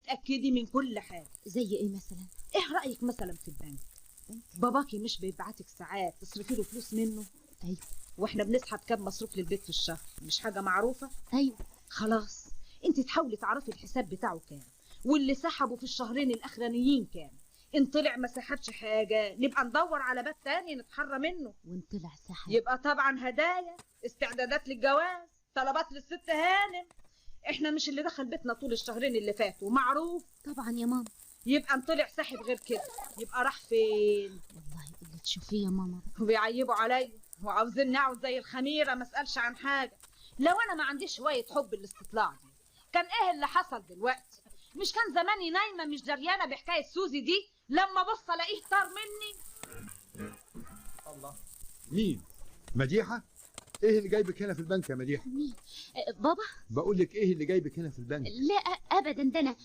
تتاكدي من كل حاجه. زي ايه مثلا؟ ايه رايك مثلا في البنك؟ باباكي مش بيبعتك ساعات تصرفي له فلوس منه؟ ايوه. واحنا بنسحب كام مصروف للبيت في الشهر؟ مش حاجه معروفه؟ ايوه. خلاص، انت تحاولي تعرفي الحساب بتاعه كام، واللي سحبه في الشهرين الاخرانيين كام. ان طلع ما سحبش حاجه نبقى ندور على باب تاني نتحرى منه. وان طلع سحب يبقى طبعا هدايا، استعدادات للجواز، طلبات للست هانم. احنا مش اللي دخل بيتنا طول الشهرين اللي فاتوا معروف. طبعا يا ماما. يبقى ان طلع سحب غير كده يبقى راح فين؟ والله اللي تشوفيه يا ماما. وبيعيبوا عليا وعاوزيني اقعد زي الخميره ما اسالش عن حاجه. لو انا ما عنديش هوايه حب الاستطلاع دي كان ايه اللي حصل دلوقتي؟ مش كان زماني نايمه مش دريانه بحكايه سوزي دي لما بص الاقيه طار مني. الله، مين؟ مديحه؟ ايه اللي جايبك هنا في البنك يا مديحه؟ مين؟ بابا؟ بقول لك ايه اللي جايبك هنا في البنك؟ لا ابدا، ده انا